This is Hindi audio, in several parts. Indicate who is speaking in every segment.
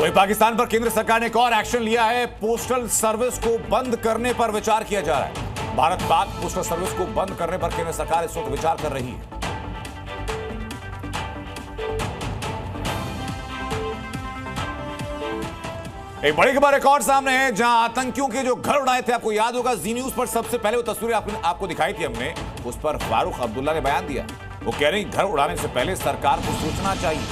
Speaker 1: वहीं पाकिस्तान पर केंद्र सरकार ने एक और एक्शन लिया है। पोस्टल सर्विस को बंद करने पर विचार किया जा रहा है। भारत पाक पोस्टल सर्विस को बंद करने पर केंद्र सरकार इस वक्त विचार कर रही है। एक बड़ी खबर एक और सामने है, जहां आतंकियों के जो घर उड़ाए थे, आपको याद होगा जी न्यूज पर सबसे पहले वो तस्वीरें आपको दिखाई थी हमने। उस पर फारूक अब्दुल्ला ने बयान दिया। वो कह रहे हैं घर उड़ाने से पहले सरकार को सोचना चाहिए,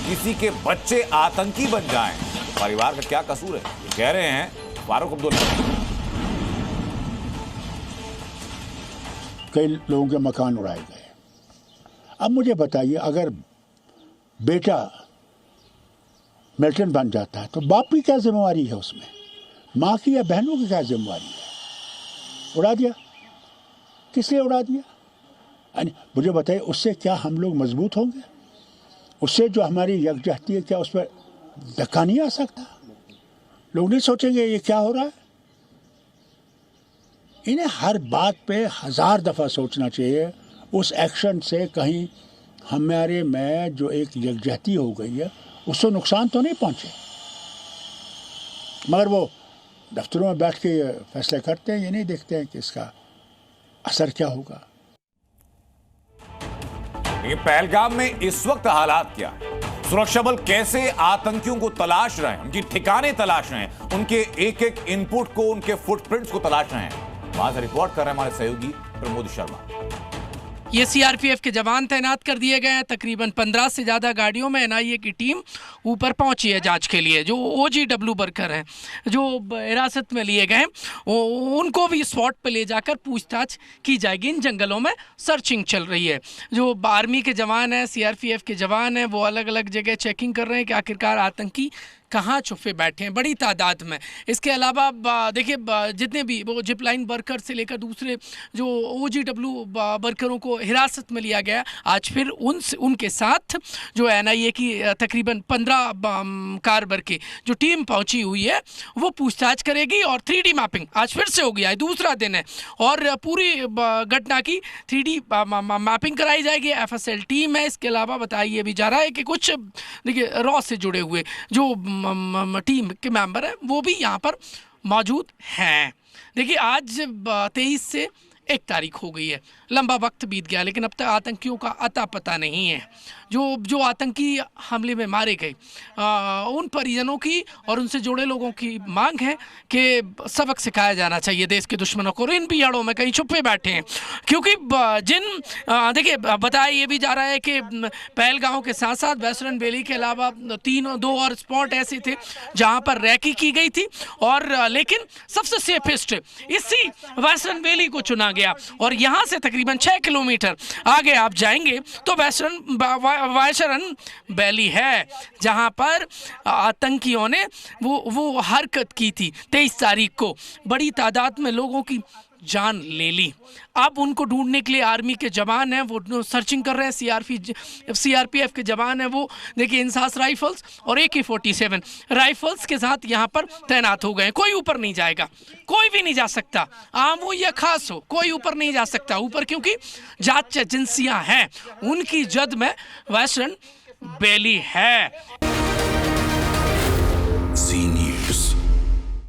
Speaker 1: किसी के बच्चे आतंकी बन जाएं तो परिवार का क्या कसूर है, कह रहे हैं फारूक अब्दुल्ला।
Speaker 2: कई लोगों के मकान उड़ाए गए। अब मुझे बताइए, अगर बेटा मिलिटेंट बन जाता है तो बाप की क्या जिम्मेवारी है उसमें, माँ की या बहनों की क्या जिम्मेवारी है? उड़ा दिया, किस लिए उड़ा दिया? मुझे बताइए, उससे क्या हम लोग मजबूत होंगे? उससे जो हमारी यकजहती है, क्या उस पर धक्का नहीं आ सकता? लोग नहीं सोचेंगे ये क्या हो रहा है? इन्हें हर बात पे 1000 दफ़ा सोचना चाहिए। उस एक्शन से कहीं हमारे में जो एक यकजहती हो गई है उससे नुकसान तो नहीं पहुंचे, मगर वो दफ्तरों में बैठ के फैसले करते हैं, ये नहीं देखते हैं कि इसका असर क्या होगा।
Speaker 1: ये पहलगाम में इस वक्त हालात क्या है? सुरक्षा बल कैसे आतंकियों को तलाश रहे हैं, उनकी ठिकाने तलाश रहे हैं, उनके एक एक इनपुट को, उनके फुटप्रिंट्स को तलाश रहे हैं। वहां से रिपोर्ट कर रहे हैं हमारे सहयोगी प्रमोद शर्मा।
Speaker 3: ये सीआरपीएफ के जवान तैनात कर दिए गए हैं। तकरीबन 15 से ज़्यादा गाड़ियों में एनआईए की टीम ऊपर पहुंची है जांच के लिए। जो ओजीडब्ल्यू वर्कर हैं, जो हिरासत में लिए गए हैं, उनको भी स्पॉट पे ले जाकर पूछताछ की जाएगी। इन जंगलों में सर्चिंग चल रही है। जो आर्मी के जवान हैं, सीआरपीएफ के जवान हैं, वो अलग अलग जगह चेकिंग कर रहे हैं कि आखिरकार आतंकी कहाँ छुपे बैठे हैं, बड़ी तादाद में। इसके अलावा देखिए, जितने भी वो जिपलाइन वर्कर से लेकर दूसरे जो ओजीडब्ल्यू वर्करों को हिरासत में लिया गया, आज फिर उनके साथ जो एनआईए की तकरीबन 15 कार भर के जो टीम पहुंची हुई है, वो पूछताछ करेगी। और 3D मैपिंग आज फिर से हो गया है, दूसरा दिन है, और पूरी घटना की 3D मैपिंग कराई जाएगी। एफएसएल टीम है। इसके अलावा बताया भी जा रहा है कि कुछ देखिए रॉ से जुड़े हुए जो टीम के मेंबर हैं वो भी यहाँ पर मौजूद हैं। देखिए, आज 23 से 1 तारीख हो गई है, लंबा वक्त बीत गया, लेकिन अब तक आतंकियों का अता पता नहीं है। जो आतंकी हमले में मारे गए, उन परिजनों की और उनसे जुड़े लोगों की मांग है कि सबक सिखाया जाना चाहिए देश के दुश्मनों को। इन पहाड़ों में कहीं छुपे बैठे हैं, क्योंकि देखिए बताया ये भी जा रहा है कि पहलगांव के साथ साथ वेस्टर्न वैली के अलावा 2 और स्पॉट ऐसे थे जहां पर रैकी की गई थी, और लेकिन सबसे सेफेस्ट इसी वेस्टर्न वैली को चुना गया। और यहाँ से तकरीबन 6 किलोमीटर आगे आप जाएंगे तो वायसरन वैली है, जहां पर आतंकियों ने वो हरकत की थी 23 तारीख को। बड़ी तादाद में लोगों की जान ले ली। अब उनको ढूंढने के लिए आर्मी के जवान हैं, वो सर्चिंग कर रहे हैं। सीआरपीएफ के जवान हैं, वो देखिए इंसास राइफल्स और AK-47 राइफल्स के साथ यहाँ पर तैनात हो गए। कोई ऊपर नहीं जाएगा, कोई भी नहीं जा सकता, आम हो या खास हो, कोई ऊपर नहीं जा सकता ऊपर, क्योंकि जांच एजेंसियां हैं, उनकी जद में वेस्टर्न वैली है।